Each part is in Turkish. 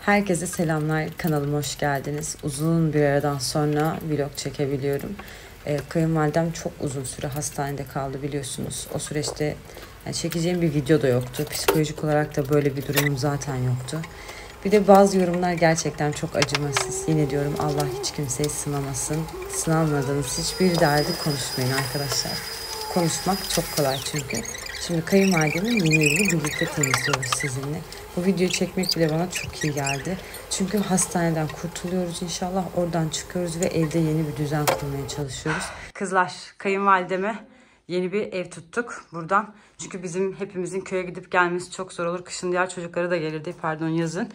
Herkese selamlar, kanalıma hoş geldiniz. Uzun bir aradan sonra vlog çekebiliyorum. Kayınvalidem çok uzun süre hastanede kaldı biliyorsunuz. O süreçte çekeceğim bir video da yoktu. Psikolojik olarak da böyle bir durumum zaten yoktu. Bir de bazı yorumlar gerçekten çok acımasız. Yine diyorum Allah hiç kimseyi sınamasın. Sınanmadığınız hiçbir derdi konuşmayın arkadaşlar. Konuşmak çok kolay çünkü. Şimdi kayınvalidemin yeni evini birlikte temizliyoruz sizinle. Bu videoyu çekmek bile bana çok iyi geldi. Çünkü hastaneden kurtuluyoruz inşallah. Oradan çıkıyoruz ve evde yeni bir düzen kurmaya çalışıyoruz. Kızlar, kayınvalideme yeni bir ev tuttuk buradan. Çünkü bizim hepimizin köye gidip gelmesi çok zor olur. Kışın diğer çocukları da gelirdi, yazın.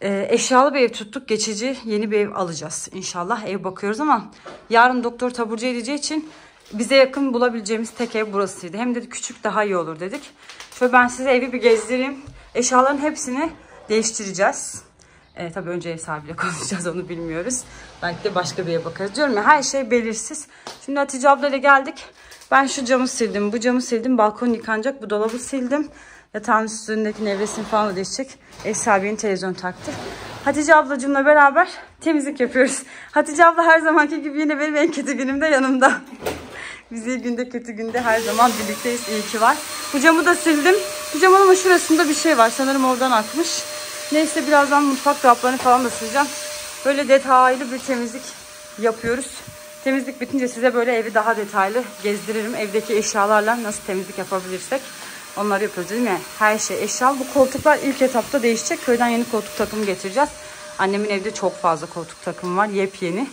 Eşyalı bir ev tuttuk. Geçici yeni bir ev alacağız inşallah. Ev bakıyoruz ama yarın doktor taburcu edeceği için bize yakın bulabileceğimiz tek ev burasıydı. Hem de küçük daha iyi olur dedik. Şöyle ben size evi bir gezdireyim. Eşyaların hepsini değiştireceğiz. Tabii önce ev sahibiyle konuşacağız, onu bilmiyoruz. Belki de başka bir eve bakarız. Diyorum ya, her şey belirsiz. Şimdi Hatice ablayla geldik. Ben şu camı sildim, bu camı sildim. Balkon yıkanacak, bu dolabı sildim. Yatağın üstündeki nevresini falan da değişecek. Ev sahibinin televizyon taktı. Hatice ablacığımla beraber temizlik yapıyoruz. Hatice abla her zamanki gibi yine benim en kötü günümde yanımda. Biz iyi günde kötü günde her zaman birlikteyiz. İyi ki var. Bu camı da sildim. Bu camın ama şurasında bir şey var. Sanırım oradan akmış. Neyse birazdan mutfak dolaplarını falan da sileceğim. Böyle detaylı bir temizlik yapıyoruz. Temizlik bitince size böyle evi daha detaylı gezdiririm. Evdeki eşyalarla nasıl temizlik yapabilirsek onları yapıyoruz değil mi? Her şey eşyalı. Bu koltuklar ilk etapta değişecek. Köyden yeni koltuk takımı getireceğiz. Annemin evde çok fazla koltuk takımı var. Yepyeni.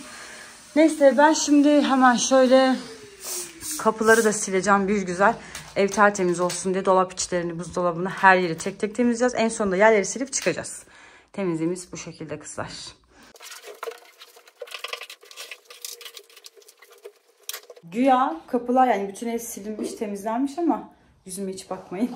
Neyse ben şimdi hemen şöyle kapıları da sileceğim bir güzel. Ev tertemiz olsun diye dolap içlerini, buzdolabını, her yeri tek tek temizleyeceğiz. En sonunda yerleri silip çıkacağız. Temizliğimiz bu şekilde kızlar. Güya kapılar, yani bütün ev silinmiş, temizlenmiş ama yüzüme hiç bakmayın.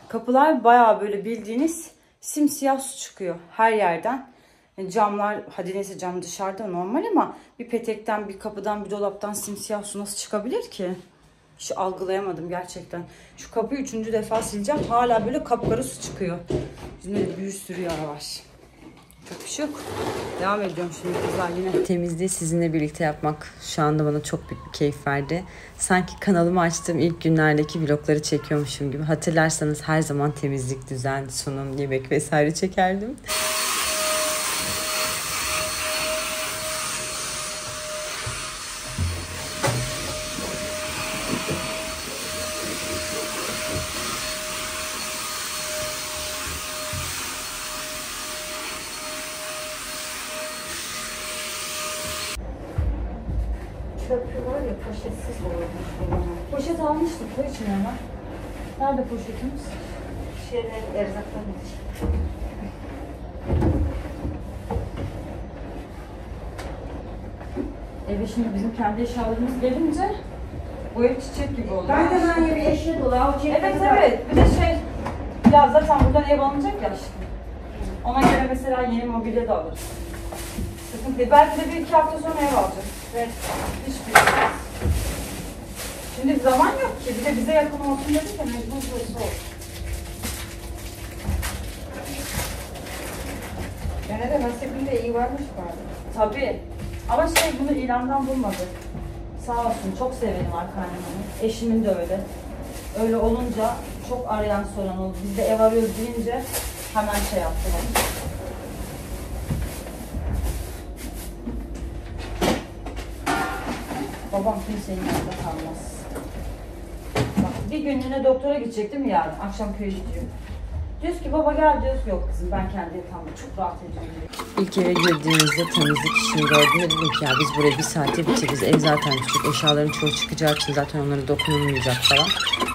Kapılar bayağı böyle bildiğiniz simsiyah su çıkıyor her yerden. Yani camlar, hadi neyse cam dışarıda normal ama bir petekten, bir kapıdan, bir dolaptan simsiyah su nasıl çıkabilir ki? Hiç algılayamadım gerçekten. Şu kapıyı 3. defa sileceğim. Hala böyle kapkara su çıkıyor. Yüzümde bir sürü yara var. Çok bir şey yok. Devam ediyorum şimdi kızlar yine. Temizliği sizinle birlikte yapmak şu anda bana çok büyük bir keyif verdi. Sanki kanalımı açtığım ilk günlerdeki vlogları çekiyormuşum gibi. Hatırlarsanız her zaman temizlik, düzen, sunum, yemek vesaire çekerdim. Köprü var ya, poşetsiz olmuş falan. Poşet almıştık da için ama. Nerede poşetimiz? Erzaktan Eve şimdi bizim kendi eşyalarımız gelince bu ev çiçek gibi oldu. Ben de hani bir eşya dolu. Evet evet. Bir de ya zaten buradan ev alınacak ya işte. Ona göre mesela yeni mobilya da alırız. Sıkıntı değil. Belki de 1-2 hafta sonra ev alacağız. Evet. Hiçbir şey. Şimdi zaman yok ki. Bir de bize yakın olsun dedik ya, mecbur burası oldu. Gene de nasibinde iyi varmış bari. Tabii. Ama bunu ilandan bulmadı. Sağ olsun, çok severim kaynanamı. Eşimin de öyle. Öyle olunca çok arayan soran oldu. Biz de ev arıyoruz deyince hemen yaptılar. Babam kimsenin yanında kalmaz. Bak, bir günlüğüne doktora gidecek değil mi yarın? Akşam köye gidiyor. Diyoruz ki baba gel, diyoruz yok kızım ben kendi yatağımda çok rahat edeceğim diyor. İlk eve girdiğimizde temizlik işini gördüğümde dedim ki ya biz burayı 1 saate bitiririz. Ev zaten küçük, eşyaların çoğu çıkacağı için zaten onlara dokunulmayacak falan.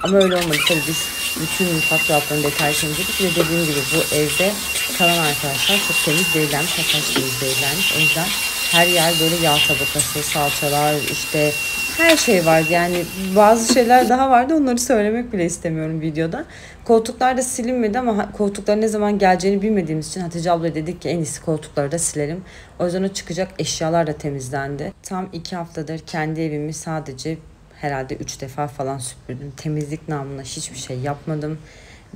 Ama öyle olmadı tabii, biz bütün mutfak dolaplarını detaylı temizledik ve dediğim gibi bu evde kalan arkadaşlar çok temiz değillermiş, hatta temiz değillermiş. O yüzden her yer böyle yağ tabakası, salçalar, işte her şey vardı. Yani bazı şeyler daha vardı, onları söylemek bile istemiyorum videoda. Koltuklar da silinmedi ama koltukların ne zaman geleceğini bilmediğimiz için Hatice abla dedik ki en iyisi koltukları da silelim. O yüzden o çıkacak eşyalar da temizlendi. Tam 2 haftadır kendi evimi sadece herhalde 3 defa falan süpürdüm. Temizlik namına hiçbir şey yapmadım.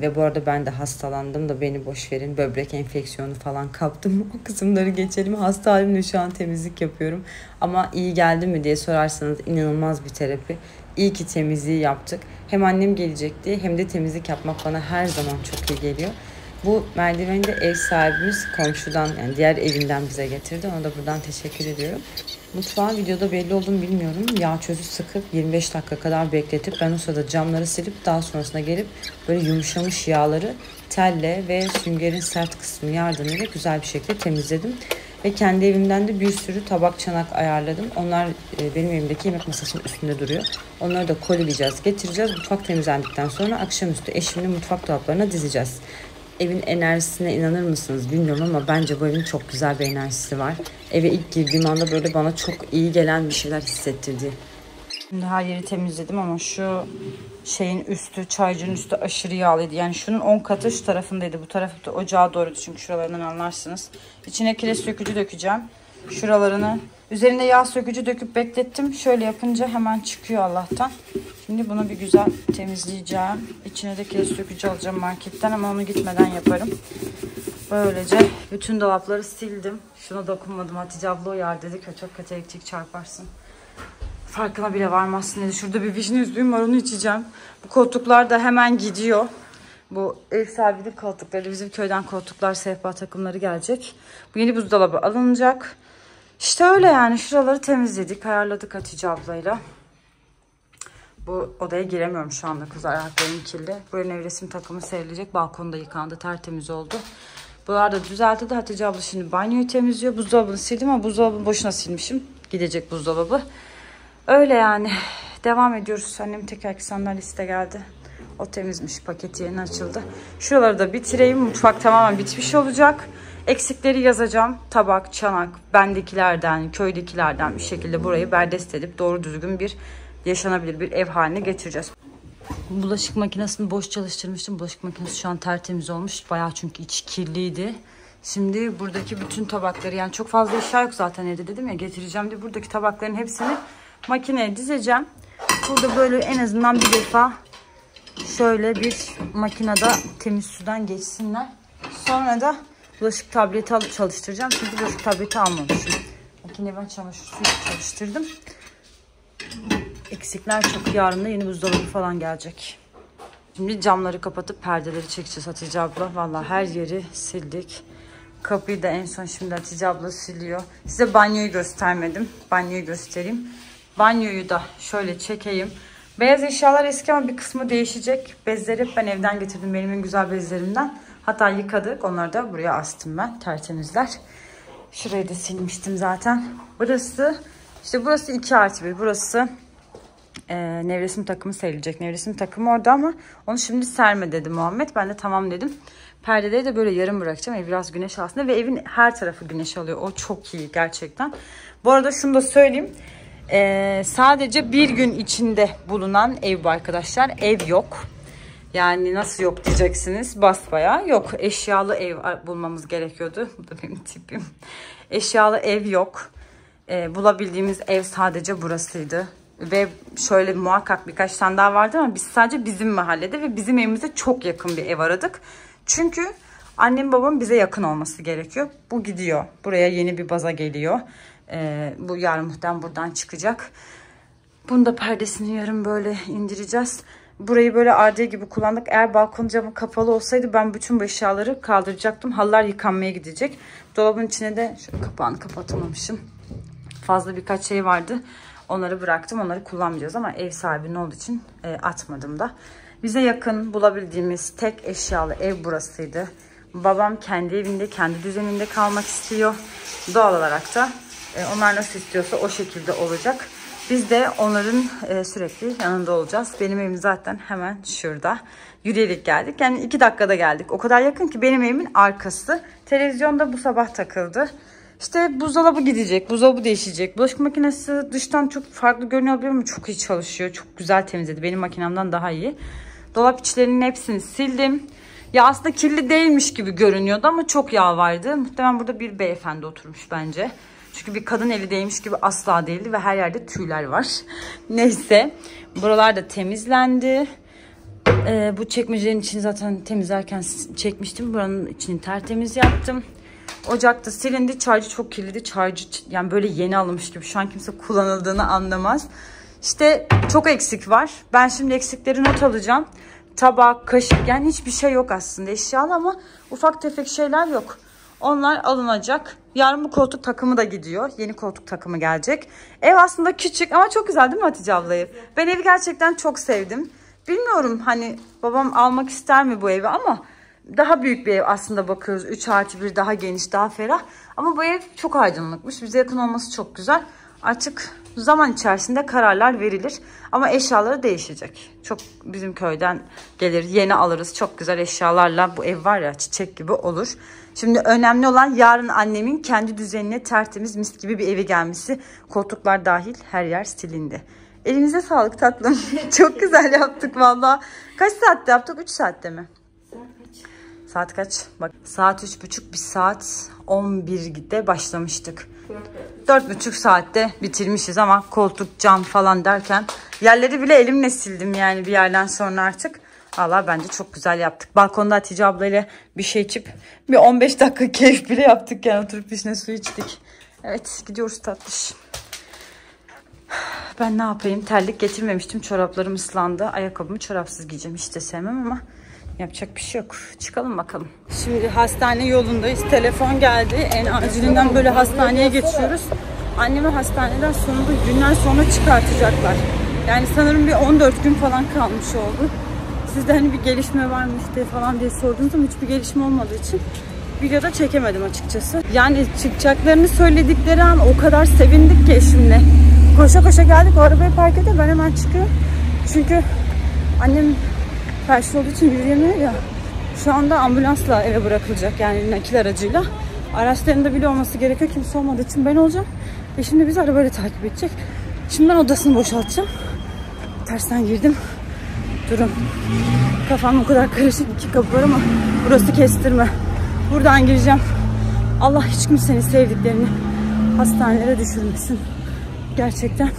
Ve bu arada ben de hastalandım da beni boş verin. Böbrek enfeksiyonu falan kaptım. O kısımları geçelim. Hasta halimle şu an temizlik yapıyorum. Ama iyi geldi mi diye sorarsanız inanılmaz bir terapi. İyi ki temizliği yaptık. Hem annem gelecekti hem de temizlik yapmak bana her zaman çok iyi geliyor. Bu merdiveni de ev sahibimiz komşudan, yani diğer evinden bize getirdi. Ona da buradan teşekkür ediyorum. Mutfağı videoda belli oldu mu bilmiyorum. Yağ çözü sıkıp 25 dakika kadar bekletip ben o sırada camları silip daha sonrasında gelip böyle yumuşamış yağları telle ve süngerin sert kısmı yardımıyla güzel bir şekilde temizledim. Ve kendi evimden de bir sürü tabak çanak ayarladım. Onlar benim evimdeki yemek masasının üstünde duruyor. Onları da kolileyeceğiz, getireceğiz. Mutfak temizlendikten sonra akşamüstü eşimle mutfak dolaplarına dizeceğiz. Evin enerjisine inanır mısınız bilmiyorum ama bence bu evin çok güzel bir enerjisi var. Eve ilk girdiğim anda böyle bana çok iyi gelen bir şeyler hissettirdi. Şimdi her yeri temizledim ama şu şeyin üstü, çaycının üstü aşırı yağlıydı. Yani şunun 10 katı şu tarafındaydı. Bu tarafı da ocağa doğruydu çünkü şuralarından anlarsınız. İçine kireç sökücü dökeceğim. Şuralarını üzerine yağ sökücü döküp beklettim. Şöyle yapınca hemen çıkıyor Allah'tan. Şimdi bunu bir güzel temizleyeceğim. İçine de kireç sökücü alacağım marketten ama onu gitmeden yaparım. Böylece bütün dolapları sildim. Şuna dokunmadım. Hatice abla uyar dedi ki çok kötü elektrik çarparsın. Farkına bile varmazsın dedi. Şurada bir vişne üzümüm var, onu içeceğim. Bu koltuklar da hemen gidiyor. Bu ev sahibinin koltukları, bizim köyden koltuklar, sehpa takımları gelecek. Bu yeni buzdolabı alınacak. İşte öyle yani, şuraları temizledik, ayarladık Hatice ablayla. Bu odaya giremiyorum şu anda, kız ayaklarım kirli. Buraya nevresim takımı serilecek. Balkonda yıkandı, tertemiz oldu. Buralar da düzeltildi. Hatice abla şimdi banyoyu temizliyor. Buzdolabını sildim ama buzdolabını boşuna silmişim. Gidecek buzdolabı. Öyle yani. Devam ediyoruz. Annemin tekerlekli sandalyesi de geldi. O temizmiş. Paketi yeni açıldı. Şuraları da bitireyim. Mutfak tamamen bitmiş olacak. Eksikleri yazacağım. Tabak, çanak, bendekilerden, köydekilerden bir şekilde burayı berdest edip doğru düzgün bir yaşanabilir bir ev haline getireceğiz. Bulaşık makinesini boş çalıştırmıştım. Bulaşık makinesi şu an tertemiz olmuş. Bayağı çünkü içi kirliydi. Şimdi buradaki bütün tabakları, yani çok fazla eşya yok zaten evde dedim ya, getireceğim diye buradaki tabakların hepsini makineye dizeceğim. Burada böyle en azından bir defa şöyle bir makinede temiz sudan geçsinler. Sonra da bulaşık tableti alıp çalıştıracağım. Çünkü bulaşık tableti almamışım. Makineye ben çamaşır suyu çalıştırdım. Eksikler çok. Yarın da yeni buzdolabı falan gelecek. Şimdi camları kapatıp perdeleri çekeceğiz Hatice abla. Vallahi her yeri sildik. Kapıyı da en son şimdi Hatice abla siliyor. Size banyoyu göstermedim. Banyoyu göstereyim. Banyoyu da şöyle çekeyim. Beyaz eşyalar eski ama bir kısmı değişecek. Bezleri hep ben evden getirdim. Benim en güzel bezlerimden. Hatta yıkadık. Onları da buraya astım ben. Tertemizler. Şurayı da silmiştim zaten. Burası 2+1. Burası nevresim takımı serilecek. Nevresim takımı orada ama onu şimdi serme dedi Muhammed. Ben de tamam dedim. Perdeleri de böyle yarım bırakacağım. Ev biraz güneş altında ve evin her tarafı güneş alıyor. O çok iyi gerçekten. Bu arada şunu da söyleyeyim. Sadece bir gün içinde bulunan ev bu arkadaşlar. Ev yok. Yani nasıl yok diyeceksiniz. Basbayağı yok. Eşyalı ev bulmamız gerekiyordu. Bu da benim tipim. Eşyalı ev yok. Bulabildiğimiz ev sadece burasıydı. Ve şöyle muhakkak birkaç tane daha vardı ama biz sadece bizim mahallede ve bizim evimize çok yakın bir ev aradık. Çünkü annem babam bize yakın olması gerekiyor. Bu gidiyor. Buraya yeni bir baza geliyor. Bu yarın muhtemelen buradan çıkacak. Bunu da perdesini yarın böyle indireceğiz. Burayı böyle ardiye gibi kullandık. Eğer balkon camı kapalı olsaydı ben bütün bu eşyaları kaldıracaktım. Halılar yıkanmaya gidecek. Dolabın içine de şöyle kapağını kapatamamışım. Fazla birkaç şey vardı. Onları bıraktım. Onları kullanmayacağız ama ev sahibinin olduğu için atmadım da. Bize yakın bulabildiğimiz tek eşyalı ev burasıydı. Babam kendi evinde, kendi düzeninde kalmak istiyor. Doğal olarak da onlar nasıl istiyorsa o şekilde olacak. Biz de onların sürekli yanında olacağız. Benim evim zaten hemen şurada. Yürüyerek geldik. Yani 2 dakikada geldik. O kadar yakın ki benim evimin arkası. Televizyonda bu sabah takıldı. İşte buzdolabı gidecek. Buzdolabı değişecek. Bulaşık makinesi dıştan çok farklı görünüyor ama çok iyi çalışıyor. Çok güzel temizledi. Benim makinemden daha iyi. Dolap içlerinin hepsini sildim. Ya aslında kirli değilmiş gibi görünüyordu ama çok yağ vardı. Muhtemelen burada bir beyefendi oturmuş bence. Çünkü bir kadın eli değmiş gibi asla değildi ve her yerde tüyler var. Neyse. Buralar da temizlendi. Bu çekmecenin içini zaten temizlerken çekmiştim. Buranın içini tertemiz yaptım. Ocakta silindi. Çaycı çok kirliydi. Çaycı yani böyle yeni alınmış gibi. Şu an kimse kullanıldığını anlamaz. İşte çok eksik var. Ben şimdi eksikleri not alacağım. Tabak, kaşık, yani hiçbir şey yok aslında eşyalı ama ufak tefek şeyler yok. Onlar alınacak. Yarın bu koltuk takımı da gidiyor. Yeni koltuk takımı gelecek. Ev aslında küçük ama çok güzel değil mi Hatice abla ev? Ben evi gerçekten çok sevdim. Bilmiyorum hani babam almak ister mi bu evi ama daha büyük bir ev aslında bakıyoruz. 3+1 daha geniş, daha ferah. Ama bu ev çok aydınlıkmış. Bize yakın olması çok güzel. Artık zaman içerisinde kararlar verilir. Ama eşyaları değişecek. Çok bizim köyden gelir, yeni alırız. Çok güzel eşyalarla bu ev var ya, çiçek gibi olur. Şimdi önemli olan yarın annemin kendi düzenine tertemiz mis gibi bir evi gelmesi. Koltuklar dahil her yer silindi. Elinize sağlık tatlım. Çok güzel yaptık valla. Kaç saatte yaptık? 3 saatte mi? Saat kaç? Bak saat 3.30, bir saat 11'de başlamıştık. 4.5 saatte bitirmişiz ama koltuk, cam falan derken yerleri bile elimle sildim yani bir yerden sonra artık. Valla bence çok güzel yaptık. Balkonda Hatice ablayla bir şey içip bir 15 dakika keyif bile yaptık yani, oturup içine su içtik. Evet, gidiyoruz tatlış. Ben ne yapayım? Terlik getirmemiştim. Çoraplarım ıslandı. Ayakkabımı çorapsız giyeceğim. Hiç de sevmem ama yapacak bir şey yok. Çıkalım bakalım. Şimdi hastane yolundayız. Telefon geldi. En acilinden böyle hastaneye geçiyoruz. Annemi hastaneden sonunda günler sonra çıkartacaklar. Yani sanırım bir 14 gün falan kalmış oldu. Sizde hani bir gelişme var mı işte falan diye sordunuz ama hiçbir gelişme olmadığı için videoda çekemedim açıkçası. Yani çıkacaklarını söyledikleri an o kadar sevindik ki eşimle. Koşa koşa geldik, o arabayı park edip ben hemen çıkıyorum. Çünkü annem felçli olduğu için yürüyemiyor ya. Şu anda ambulansla eve bırakılacak, yani nakil aracıyla. Araçlarında bile olması gerekiyor, kimse olmadığı için ben olacağım. Ve şimdi bizi arabayla takip edecek. Şimdi ben odasını boşaltacağım. Tersten girdim. Durun. Kafam o kadar karışık, 2 kapı var ama burası kestirme. Buradan gireceğim. Allah hiç kimsenin sevdiklerini hastanelere düşürmesin. Gerçekten.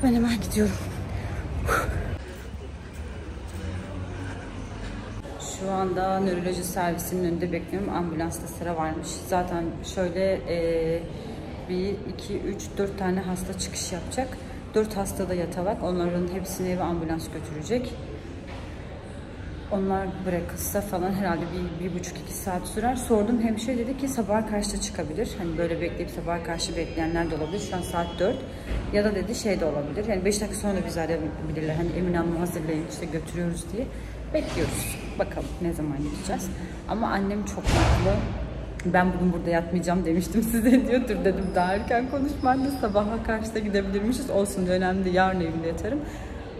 Ben hemen gidiyorum. Şu anda nöroloji servisinin önünde bekliyorum. Ambulansta sıra varmış. Zaten şöyle 1, 2, 3, 4 tane hasta çıkış yapacak. 4 hasta da yatalak. Onların hepsini eve ambulans götürecek. Onlar bırakılsa falan herhalde 1,5-2 saat sürer. Sordum, hemşire dedi ki sabaha karşı çıkabilir. Hani böyle bekleyip sabaha karşı bekleyenler de olabilir. Şu an saat 4. Ya da dedi şey de olabilir. Yani 5 dakika sonra da bizi arayabilirler. Hani Emine Hanım'ı hazırlayın işte götürüyoruz diye. Bekliyoruz. Bakalım ne zaman gideceğiz. Ama annem çok mutlu. Ben bugün burada yatmayacağım demiştim size diyor. Dur dedim, daha erken konuşmaydı. Sabaha karşı da gidebilirmişiz. Olsun diyor, önemli değil. Yarın evimde yatarım.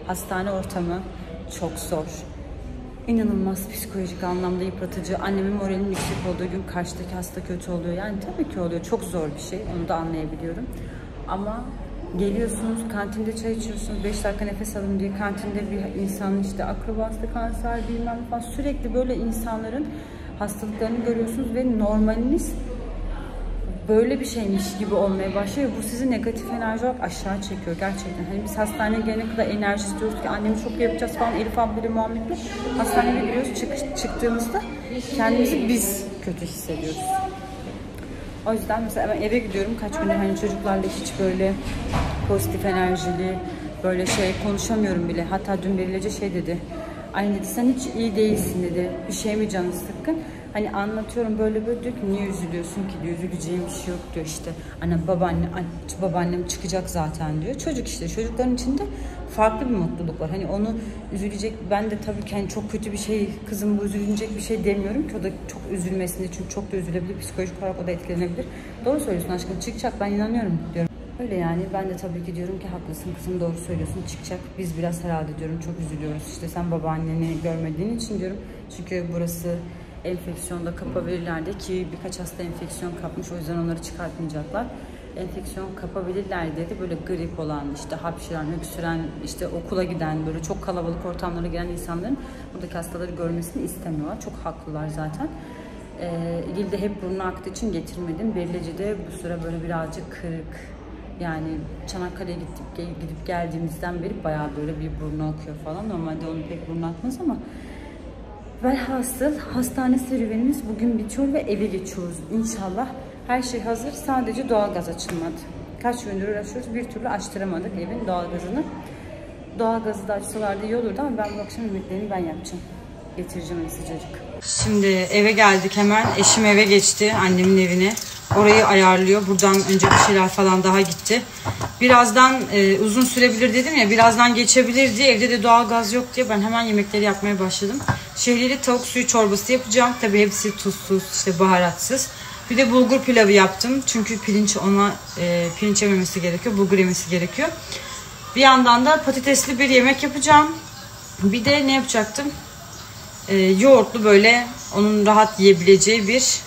Hastane ortamı çok zor. İnanılmaz psikolojik anlamda yıpratıcı. Annemin moralinin yüksek olduğu gün karşıdaki hasta kötü oluyor. Yani tabii ki oluyor. Çok zor bir şey. Onu da anlayabiliyorum. Ama geliyorsunuz, kantinde çay içiyorsunuz. 5 dakika nefes alın diye kantinde bir insanın işte akrabası, kanser bilmem falan, sürekli böyle insanların hastalıklarını görüyorsunuz ve normaliniz böyle bir şeymiş gibi olmaya başlıyor. Bu sizi negatif enerji olarak aşağı çekiyor gerçekten. Hani biz hastaneye gelene kadar enerji istiyoruz ki annemi çok yapacağız falan. Elif ablayla muhabbetli. Hastaneye giriyoruz, çıktığımızda kendimizi biz kötü hissediyoruz. O yüzden mesela ben eve gidiyorum. Kaç gündür hani çocuklarla hiç böyle pozitif enerjili böyle şey konuşamıyorum bile. Hatta dün Berilece şey dedi. Anne dedi, sen hiç iyi değilsin dedi. Bir şey mi canı sıkkın? Hani anlatıyorum böyle diyor ki niye üzülüyorsun ki diyor. Üzüleceğim bir şey yok diyor işte. Annem babaannem çıkacak zaten diyor. Çocuk işte, çocukların içinde farklı bir mutluluk var. Hani onu üzülecek, ben de tabii ki hani çok kötü bir şey, kızım bu üzülecek bir şey demiyorum ki, o da çok üzülmesinde, çünkü çok da üzülebilir, psikolojik olarak o da etkilenebilir. Doğru söylüyorsun aşkım, çıkacak, ben inanıyorum diyorum. Öyle yani, ben de tabii ki diyorum ki haklısın kızım, doğru söylüyorsun, çıkacak. Biz biraz herhalde diyorum çok üzülüyoruz. İşte sen babaanneni görmediğin için diyorum. Çünkü burası enfeksiyonda kapabilirler de, ki birkaç hasta enfeksiyon kapmış, o yüzden onları çıkartmayacaklar. Enfeksiyon kapabilirler dedi. Böyle grip olan, işte hapşıran, öksüren, işte okula giden, böyle çok kalabalık ortamlara gelen insanların buradaki hastaları görmesini istemiyorlar. Çok haklılar zaten. İgil'de hep burnu aktığı için getirmedim. Berileci'de bu sıra böyle birazcık kırık, Yani Çanakkale'ye gidip geldiğimizden beri bayağı böyle bir burnu akıyor falan. Normalde onun pek burnu akmaz ama velhasıl hastane serüvenimiz bugün bitiyor ve eve geçiyoruz inşallah. Her şey hazır. Sadece doğalgaz açılmadı. Kaç gündür uğraşıyoruz. Bir türlü açtıramadık evin doğalgazını. Doğalgazı da açsalardı iyi olurdu ama ben bu akşam yemeklerini ben yapacağım. Getireceğim sıcacık. Şimdi eve geldik hemen. Eşim eve geçti. Annemin evine. Orayı ayarlıyor. Buradan önce bir şeyler falan daha gitti. Birazdan uzun sürebilir dedim ya. Birazdan geçebilir diye. Evde de doğalgaz yok diye ben hemen yemekleri yapmaya başladım. Şehriyeli tavuk suyu çorbası yapacağım. Tabii hepsi tuzsuz, işte baharatsız. Bir de bulgur pilavı yaptım. Çünkü pirinç pirinç yememesi gerekiyor. Bulgur yemesi gerekiyor. Bir yandan da patatesli bir yemek yapacağım. Bir de ne yapacaktım? Yoğurtlu böyle onun rahat yiyebileceği bir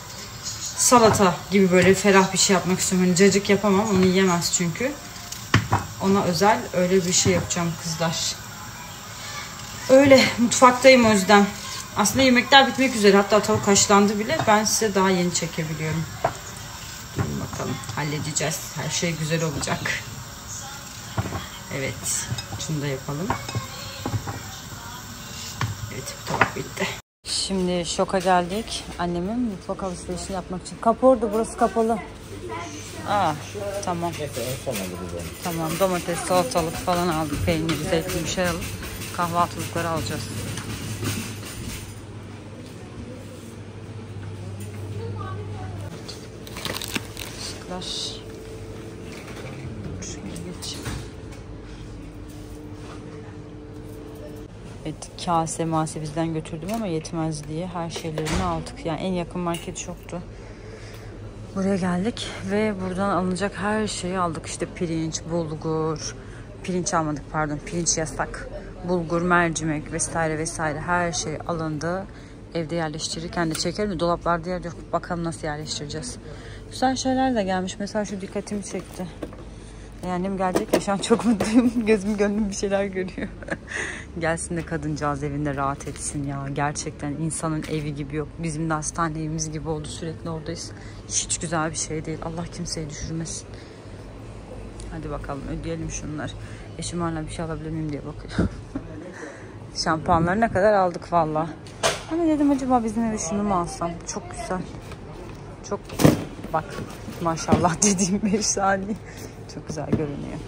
salata gibi böyle ferah bir şey yapmak istiyorum. Hani cacık yapamam. Onu yiyemez çünkü. Ona özel öyle bir şey yapacağım kızlar. Öyle mutfaktayım o yüzden. Aslında yemekler bitmek üzere. Hatta tavuk haşlandı bile. Ben size daha yeni çekebiliyorum. Durun bakalım. Halledeceğiz. Her şey güzel olacak. Evet. Şunu da yapalım. Evet. Bu tavuk bitti. Şimdi şoka geldik. Annemin mutfak alışverişini yapmak için. Kapı orada. Burası kapalı. Tamam. Tamam. Domates, salatalık falan aldık. Peynir, zeytin bir şey alıp kahvaltılıkları alacağız. Şöyle geçeyim. Evet, kase bizden götürdüm ama yetmez diye her şeylerini aldık. Yani en yakın market yoktu. Buraya geldik ve buradan alınacak her şeyi aldık. İşte pirinç, bulgur, pirinç almadık pardon, pirinç yasak. Bulgur, mercimek vesaire vesaire her şey alındı. Evde yerleştirirken de çekerim de dolaplarda yer yok. Bakalım nasıl yerleştireceğiz. Güzel şeyler de gelmiş. Mesela şu dikkatimi çekti. Annem gelecek ya, şu an çok mutluyum. Gözüm gönlüm bir şeyler görüyor. Gelsin de kadıncağız evinde rahat etsin ya. Gerçekten insanın evi gibi yok. Bizim de hastane evimiz gibi oldu. Sürekli oradayız. Hiç güzel bir şey değil. Allah kimseyi düşürmesin. Hadi bakalım ödeyelim şunları. Eşim hala bir şey alabilir miyim diye bakıyor. Şampuanları ne kadar aldık valla. Hani dedim acaba bizim eve şunu mu alsam? Çok güzel. Çok bak maşallah dediğim 5 saniye. Çok güzel görünüyor.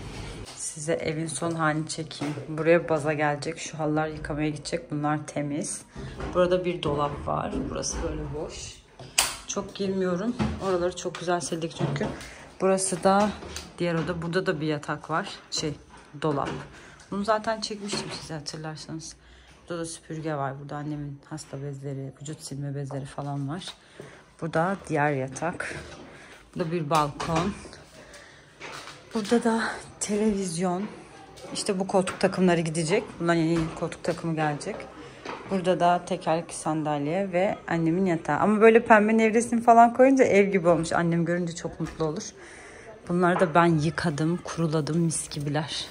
Size evin son halini çekeyim. Buraya baza gelecek. Şu halılar yıkamaya gidecek. Bunlar temiz. Burada bir dolap var. Burası böyle boş. Çok girmiyorum. Oraları çok güzel sildik çünkü. Burası da diğer oda. Burada da bir yatak var. Dolap. Bunu zaten çekmiştim size hatırlarsanız. Burada da süpürge var. Burada annemin hasta bezleri, vücut silme bezleri falan var. Bu da diğer yatak. Burada bir balkon. Burada da televizyon. İşte bu koltuk takımları gidecek. Bundan yeni koltuk takımı gelecek. Burada da tekerlekli sandalye ve annemin yatağı. Ama böyle pembe nevresini falan koyunca ev gibi olmuş. Annem görünce çok mutlu olur. Bunları da ben yıkadım, kuruladım, mis gibiler.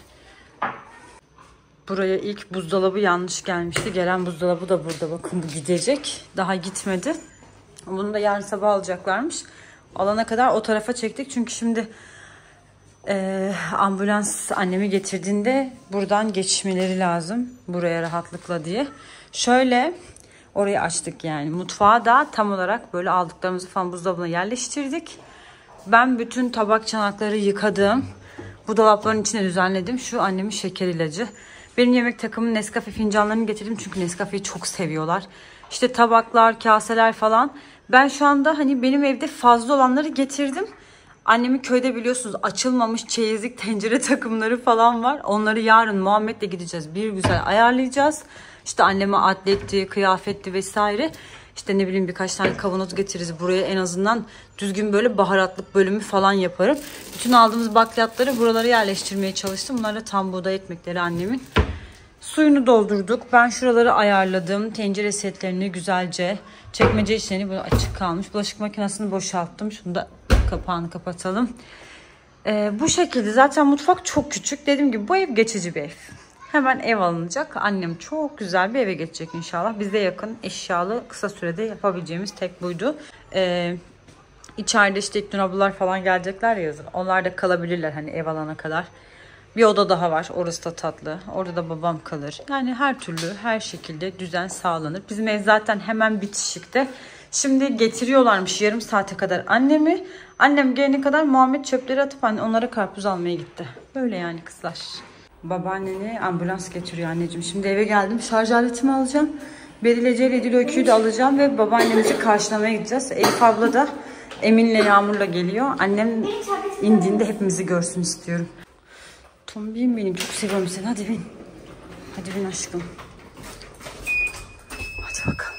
Buraya ilk buzdolabı yanlış gelmişti. Gelen buzdolabı da burada. Bakın bu gidecek. Daha gitmedi. Bunu da yarın sabah alacaklarmış. Alana kadar o tarafa çektik. Çünkü şimdi ambulans annemi getirdiğinde buradan geçmeleri lazım. Buraya rahatlıkla diye. Şöyle orayı açtık yani. Mutfağa da tam olarak böyle aldıklarımızı falan buzdolabına yerleştirdik. Ben bütün tabak çanakları yıkadım. Bu dolapların içine düzenledim. Şu annemin şeker ilacı. Benim yemek takımı Nescafe fincanlarını getirdim. Çünkü Nescafe'yi çok seviyorlar. İşte tabaklar, kaseler falan. Ben şu anda hani benim evde fazla olanları getirdim. Annemin köyde biliyorsunuz açılmamış çeyizlik tencere takımları falan var. Onları yarın Muhammed'le gideceğiz. Bir güzel ayarlayacağız. İşte anneme atletti, kıyafetti vesaire. İşte ne bileyim birkaç tane kavanoz getiririz. Buraya en azından düzgün böyle baharatlık bölümü falan yaparım. Bütün aldığımız bakliyatları buralara yerleştirmeye çalıştım. Bunlar da tam buğday ekmekleri annemin. Suyunu doldurduk. Ben şuraları ayarladım. Tencere setlerini güzelce. Çekmece içlerini böyle açık kalmış. Bulaşık makinesini boşalttım. Şunu da kapağını kapatalım. Bu şekilde. Zaten mutfak çok küçük. Dediğim gibi bu ev geçici bir ev. Hemen ev alınacak. Annem çok güzel bir eve geçecek inşallah. Bize yakın eşyalı kısa sürede yapabileceğimiz tek buydu. İçeride işte İlknur ablalar falan gelecekler ya yazın. Onlar da kalabilirler hani ev alana kadar. Bir oda daha var. Orası da tatlı. Orada da babam kalır. Yani her türlü, her şekilde düzen sağlanır. Bizim ev zaten hemen bitişikte. Şimdi getiriyorlarmış yarım saate kadar annemi. Annem gelene kadar Muhammed çöpleri atıp onlara karpuz almaya gitti. Böyle yani kızlar. Babaanneni ambulans getiriyor anneciğim. Şimdi eve geldim. Şarj aletimi alacağım. Beril Ece ile Dil Öykü'yü de alacağım ve babaannemizi karşılamaya gideceğiz. Elif abla da Emin'le Yağmur'la geliyor. Annem indiğinde hepimizi görsün istiyorum. Tombiğim benim. Çok seviyorum seni. Hadi bin. Hadi bin aşkım. Hadi bakalım.